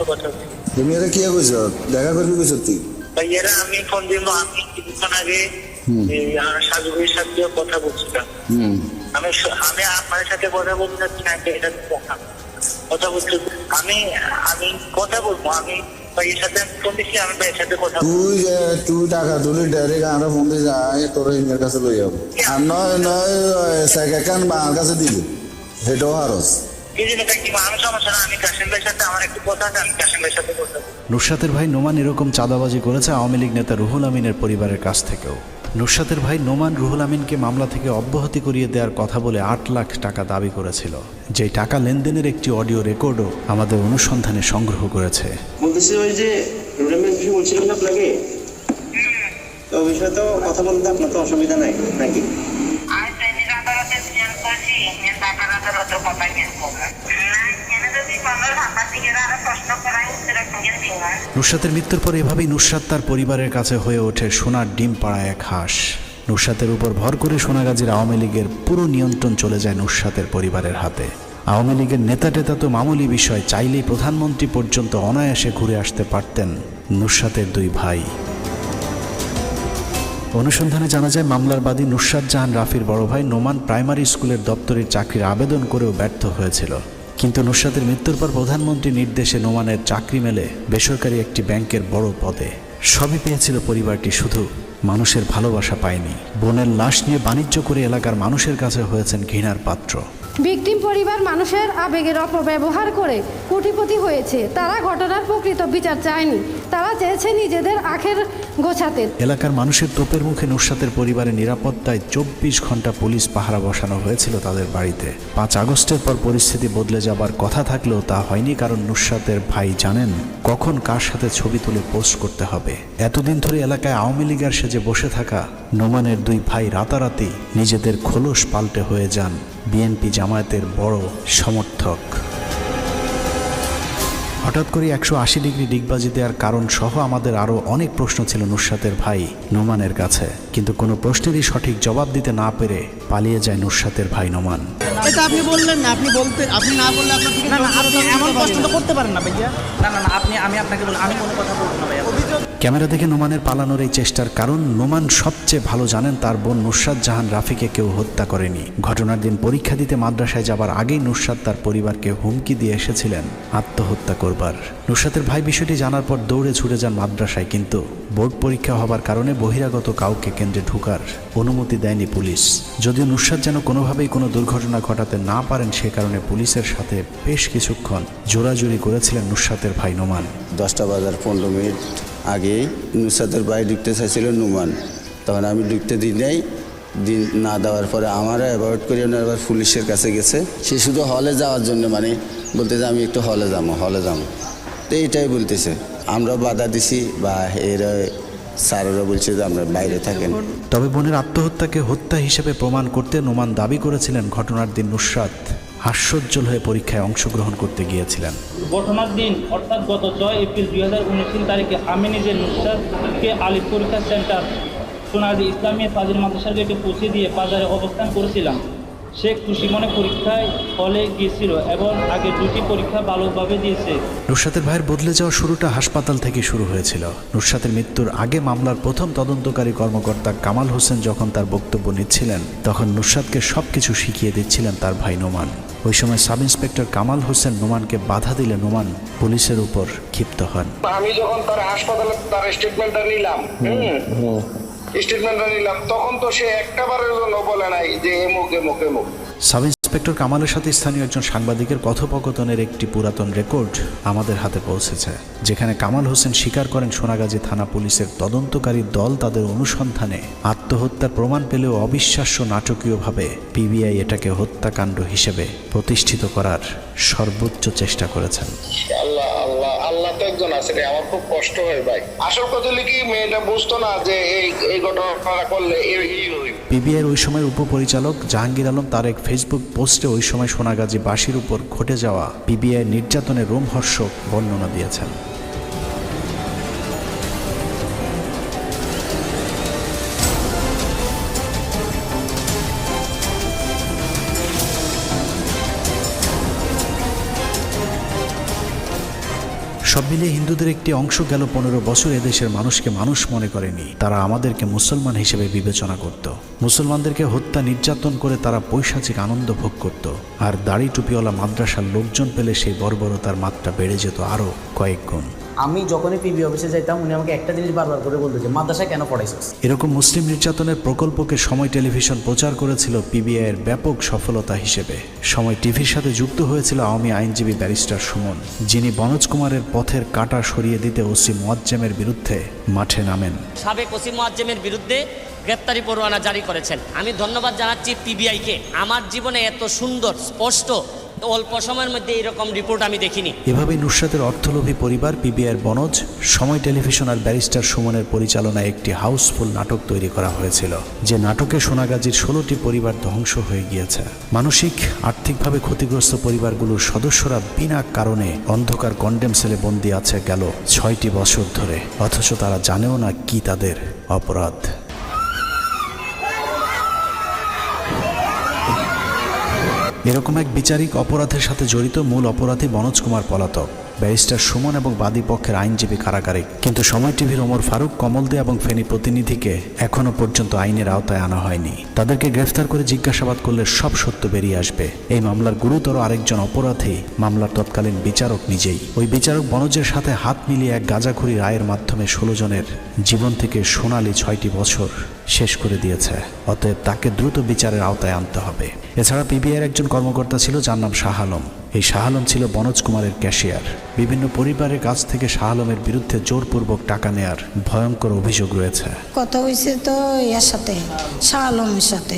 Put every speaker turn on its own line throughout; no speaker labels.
কথা।
তুমি এটা কি কইছ? দেখা করবি কইছ তুই?
ভাইয়ারা আমি ফোন দিব, আমি কিছুক্ষণ আগে আমার সাজুগুলির সাথে কথা বলছিলাম। আমি আমি আপনার সাথে কথা বলতে চাচ্ছি না, এটা কথা বলছি। আমি আমি কথা বলবো, আমি ভাইয়ের সাথে ফোন দিচ্ছি, আমি ভাইয়ের সাথে কথা বলবো।
তুই টাকা তুলি ডাইরেক্ট আমরা ফোন দিয়ে যাই তোর ইমের কাছে লই যাবো। আর নয় নয় সেকেন্ড বাংলার কাছে দিবি, সেটাও হারস।
নুসরাতের ভাই নোমান এরকম চাঁদাবাজি করেছে আওয়ামী লীগ নেতা রুহুল আমিনের পরিবারের কাছ থেকেও। নুসরাতের ভাই নোমান রুহুল আমিনকে মামলা থেকে অব্যাহতি করিয়ে দেওয়ার কথা বলে 8 লাখ টাকা দাবি করেছিল, যেই টাকা লেনদেনের একটি অডিও রেকর্ডও আমাদের অনুসন্ধানে সংগ্রহ করেছে।
বলতেছি ওই যে রুহুল আমিন কিছু বলছিলেন আপনাকে, তো বিষয়ে তো কথা বলতে আপনার তো অসুবিধা নাই নাকি?
নুসরাতের মৃত্যুর পর এভাবেই নুসরাত তার পরিবারের কাছে হয়ে ওঠে সোনার ডিম পাড়া এক হাঁস। নুসরাতের উপর ভর করে সোনাগাজীর আওয়ামী লীগের পুরো নিয়ন্ত্রণ চলে যায় নুসরাতের পরিবারের হাতে। আওয়ামী লীগের নেতা টেতা তো মামুলি বিষয়, চাইলেই প্রধানমন্ত্রী পর্যন্ত অনায়াসে ঘুরে আসতে পারতেন নুসরাতের 2 ভাই। অনুসন্ধানে জানা যায় মামলার বাদী নুসরাত জাহান রাফির বড় ভাই নোমান প্রাইমারি স্কুলের দপ্তরের চাকরির আবেদন করেও ব্যর্থ হয়েছিল, কিন্তু নুসরাতের মৃত্যুর পর প্রধানমন্ত্রীর নির্দেশে নোমানের চাকরি মেলে বেসরকারি একটি ব্যাংকের বড় পদে। সবই পেয়েছিল পরিবারটি, শুধু মানুষের ভালোবাসা পায়নি। বোনের লাশ নিয়ে বাণিজ্য করে এলাকার মানুষের কাছে হয়েছেন ঘৃণার পাত্র।
ভিকটিম পরিবার মানুষের আবেগের অপব্যবহার করে কোটিপতি হয়েছে। তারা ঘটনার প্রকৃত বিচার চায়নি, তারা চেয়েছে নিজেদের আখের গোছাতে।
এলাকার মানুষের তোপের মুখে নুসরাতের পরিবারের নিরাপত্তায় 24 ঘন্টা পুলিশ পাহারা বসানো হয়েছিল তাদের বাড়িতে। 5 আগস্টের পর পরিস্থিতি বদলে যাবার কথা থাকলেও তা হয়নি, কারণ নুসরাতের ভাই জানেন কখন কার সাথে ছবি তুলে পোস্ট করতে হবে। এতদিন ধরে এলাকায় আওয়ামী লীগের সেজে বসে থাকা নোমানের 2 ভাই রাতারাতি নিজেদের খোলস পাল্টে হয়ে যান বিএনপি জামায়াতের বড় সমর্থক। হঠাৎ করে 180 ডিগ্রি ডিগবাজি দেওয়ার কারণ সহ আমাদের আরও অনেক প্রশ্ন ছিল নুসরাতের ভাই নোমানের কাছে, কিন্তু কোনো প্রশ্নেরই সঠিক জবাব দিতে না পেরে পালিয়ে যায় নুসরাতের ভাই নোমান।
এটা আপনি বললেন না, আপনি না বললে আপনার না আপনি এমন প্রশ্ন তো করতে পারেন না ভাইয়া। না আমি আপনাকে বলি, আমি কোনো কথা বলবো না ভাইয়া।
ক্যামেরা দেখে নোমানের পালানোর এই চেষ্টার কারণ নোমান সবচেয়ে ভালো জানেন তার বোন নুসরাত জাহান রাফিকে কেউ হত্যা করেনি। ঘটনার দিন পরীক্ষা দিতে মাদ্রাসায় যাবার আগেই নুসরাত তার পরিবারকে হুমকি দিয়ে এসেছিলেন আত্মহত্যা করবার। নুসরাতের ভাই বিষয়টি জানার পর দৌড়ে ছুটে যান মাদ্রাসায়, কিন্তু বোর্ড পরীক্ষা হবার কারণে বহিরাগত কাউকে কেন্দ্রে ঢোকার অনুমতি দেয়নি পুলিশ। যদিও নুসরাত যেন কোনোভাবেই কোনো দুর্ঘটনা ঘটাতে না পারেন, সে কারণে পুলিশের সাথে বেশ কিছুক্ষণ জোরাজুরি করেছিলেন নুসরাতের ভাই নোমান।
10টা বাজার 15 মিনিট আগেই নুসরাতের ভাই ঢুকতে চাইছিল নোমান, তখন আমি ঢুকতে দিই নাই। দিন না দেওয়ার পরে আমারও অ্যাভয়েড করে আবার পুলিশের কাছে গেছে। সে শুধু হলে যাওয়ার জন্য, মানে বলতে যে আমি একটু হলে যাবো, তো এইটাই বলতেছে। আমরা বাধা দিছি বা এরা স্যারেরা বলছে যে আমরা বাইরে থাকেন।
তবে বোনের আত্মহত্যাকে হত্যা হিসেবে প্রমাণ করতে নোমান দাবি করেছিলেন ঘটনার দিন নুসরাত হাস্যোজ্জ্বল হয়ে পরীক্ষায় অংশগ্রহণ করতে গিয়েছিলেন।
ঘটনার দিন অর্থাৎ গত 6 এপ্রিল 2019 তারিখে আমি নিজে নুসরাতকে আলিফ পরীক্ষা সেন্টার সোনাগাজী ইসলামিয়া ফাজিল মাদ্রাসার গেটে পৌঁছে দিয়ে বাজারে অবস্থান করেছিলাম। সে খুশি মনে পরীক্ষায় হলে গিয়েছিল এবং আগে 2টি পরীক্ষা ভালোভাবে দিয়েছে।
নুসরাতের ভাইয়ের বদলে যাওয়া শুরুটা হাসপাতাল থেকে শুরু হয়েছিল। নুসরাতের মৃত্যুর আগে মামলার প্রথম তদন্তকারী কর্মকর্তা কামাল হোসেন যখন তার বক্তব্য নিচ্ছিলেন, তখন নুসরাতকে সবকিছু শিখিয়ে দিচ্ছিলেন তার ভাই নোমান। ওই সময় সাব ইন্সপেক্টর কামাল হোসেন নোমানকে বাধা দিলে নোমান পুলিশের উপর ক্ষিপ্ত হন।
আমি যখন তার হাসপাতালে তার স্টেটমেন্টটা নিলাম, তখন তো সে একটাবারের জন্য বলে নাই যে এমুক।
সাব ইন্সপেক্টর কামালের সাথে স্থানীয় একজন সাংবাদিকের কথোপকথনের একটি পুরাতন রেকর্ড আমাদের হাতে পৌঁছেছে, যেখানে কামাল হোসেন স্বীকার করেন সোনাগাজী থানা পুলিশের তদন্তকারী দল তাদের অনুসন্ধানে আত্মহত্যার প্রমাণ পেলেও অবিশ্বাস্য নাটকীয়ভাবে পিবিআই এটাকে হত্যাকাণ্ড হিসেবে প্রতিষ্ঠিত করার সর্বোচ্চ চেষ্টা করেছেন।
আল্লাহ তো একজন আছে, আমার খুব কষ্ট হয় ভাই। আসল কথা হলো কি, মেয়েটা বুঝতো না যে এই ঘটনা করলে
পিবিআইয়ের ওই সময়ের উপপরিচালক জাহাঙ্গীর আলম তার এক ফেসবুক পোস্টে ওই সময় সোনাগাজী বাসীর উপর ঘটে যাওয়া পিবিআই নির্যাতনের রোমহর্ষক বর্ণনা দিয়েছেন। সব মিলিয়ে হিন্দুদের একটি অংশ গেল 15 বছর এদেশের মানুষকে মানুষ মনে করেনি। তারা আমাদেরকে মুসলমান হিসেবে বিবেচনা করত। মুসলমানদেরকে হত্যা নির্যাতন করে তারা পৈশাচিক আনন্দ ভোগ করত। আর দাড়ি টুপিওয়ালা মাদ্রাসার লোকজন পেলে সেই বর্বরতার মাত্রা বেড়ে যেত আরও কয়েক গুণ।
আমি যখনই পিবি অফিসে যাইতাম উনি আমাকে একটা জিনিস বারবার করে বলতো যে মাদ্রাসায় কেন পড়াইছিস।
এরকম মুসলিম নির্যাতনের প্রকল্পকে সময় টেলিভিশন প্রচার করেছিল পিবিআইয়ের ব্যাপক সফলতা হিসেবে। সময় টিভির সাথে যুক্ত হয়েছিল আওয়ামী আইনজীবী ব্যারিস্টার সুমন, যিনি বনোজ কুমারের পথের কাঁটা সরিয়ে দিতে ওসি মুয়াজ্জেমের বিরুদ্ধে মাঠে নামেন।
সাবেক ওসি মুয়াজ্জেমের বিরুদ্ধে গ্রেপ্তারি পরোয়ানা জারি করেছেন। আমি ধন্যবাদ জানাচ্ছি পিবিআইকে। আমার জীবনে এত সুন্দর স্পষ্ট অল্প সময়ের মধ্যে এরকম রিপোর্ট আমি দেখিনি।
এভাবেই নুসরাতের অর্থলোভী পরিবার পিবিআইয়ের বনজ, সময় টেলিভিশন আর ব্যারিস্টার সুমনের পরিচালনায় একটি হাউসফুল নাটক তৈরি করা হয়েছিল, যে নাটকে সোনাগাজীর 16টি পরিবার ধ্বংস হয়ে গিয়েছে। মানসিক আর্থিকভাবে ক্ষতিগ্রস্ত পরিবারগুলোর সদস্যরা বিনা কারণে অন্ধকার কন্ডেম সেলে বন্দী আছে গেল 6টি বছর ধরে, অথচ তারা জানেও না কি তাদের অপরাধ। এরকম এক বিচারিক অপরাধের সাথে জড়িত মূল অপরাধী বনোজ কুমার পলাতক, ব্যারিস্টার সুমন এবং বাদী পক্ষের আইনজীবী কারাগারে। কিন্তু সময় টিভির ওমর ফারুক, কমল দে এবং ফেনী প্রতিনিধিকে এখনো পর্যন্ত আইনের আওতায় আনা হয়নি। তাদেরকে গ্রেফতার করে জিজ্ঞাসাবাদ করলে সব সত্য বেরিয়ে আসবে। এই মামলার গুরুতর আরেকজন অপরাধী মামলার তৎকালীন বিচারক নিজেই। ওই বিচারক বনজের সাথে হাত মিলিয়ে এক গাঁজাখুরি রায়ের মাধ্যমে 16 জনের জীবন থেকে সোনালি 6টি বছর শেষ করে দিয়েছে। অতএব তাকে দ্রুত বিচারের আওতায় আনতে হবে। এছাড়া পিবিআইয়ের একজন কর্মকর্তা ছিল যার নাম শাহ আলম। এই শাহ আলম ছিল বনোজ কুমারের ক্যাশিয়ার। বিভিন্ন পরিবারের কাছ থেকে শাহ আলমের বিরুদ্ধে জোরপূর্বক টাকা নেয়ার ভয়ঙ্কর অভিযোগ রয়েছে।
কথা হয়েছে তো এর সাথে শাহ আলমের সাথে।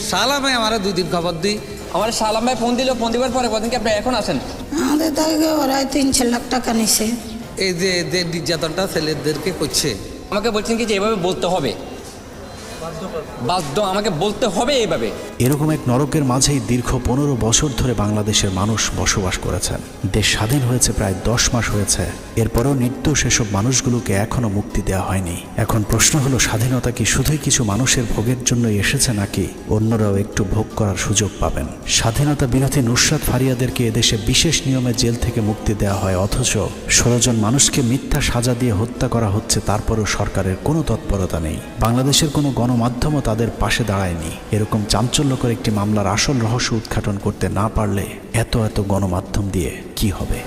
শাহ আলমে আমার 2 দিন খবর দিই। আমার শাহ আলম ভাই ফোন দিল, ফোন দিবার পরে বলেন কি আপনি এখন আসেন।
আমাদের থেকে ওরা 3-4 লাখ টাকা নিছে।
এই যে নির্যাতনটা ছেলেদেরকে করছে, আমাকে বলছেন কি যে এভাবে বলতে হবে, বাধ্য আমাকে বলতে হবে এইভাবে।
এরকম এক নরকের মাঝেই দীর্ঘ 15 বছর ধরে বাংলাদেশের মানুষ বসবাস করেছেন। দেশ স্বাধীন হয়েছে প্রায় 10 মাস হয়েছে। এরপরেও নির্দোষ সেসব মানুষগুলোকে এখনো মুক্তি দেওয়া হয়নি। এখন প্রশ্ন হলো, স্বাধীনতা কি শুধুই কিছু মানুষের ভোগের জন্যই এসেছে, নাকি অন্যরাও একটু ভোগ করার সুযোগ পাবেন? স্বাধীনতা বিরোধী নুসরাত ফারিয়াদেরকে এদেশে বিশেষ নিয়মে জেল থেকে মুক্তি দেওয়া হয়, অথচ 16 জন মানুষকে মিথ্যা সাজা দিয়ে হত্যা করা হচ্ছে। তারপরেও সরকারের কোনো তৎপরতা নেই। বাংলাদেশের কোনো গণমাধ্যমও তাদের পাশে দাঁড়ায়নি। এরকম চাঞ্চল্যকর একটি মামলার আসল রহস্য উদ্ঘাটন করতে না পারলে এত গণমাধ্যম দিয়ে কি হবে?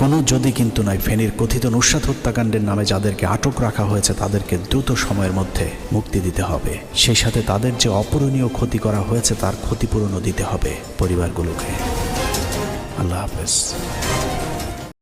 কোনো যদি কিন্তু নয়। ফেনীর কথিত নুসরাত হত্যাকাণ্ডের নামে যাদেরকে আটক রাখা হয়েছে তাদেরকে দ্রুত সময়ের মধ্যে মুক্তি দিতে হবে। সেই সাথে তাদের যে অপূরণীয় ক্ষতি করা হয়েছে তার ক্ষতিপূরণও দিতে হবে পরিবারগুলোকে। আল্লাহ হাফেজ।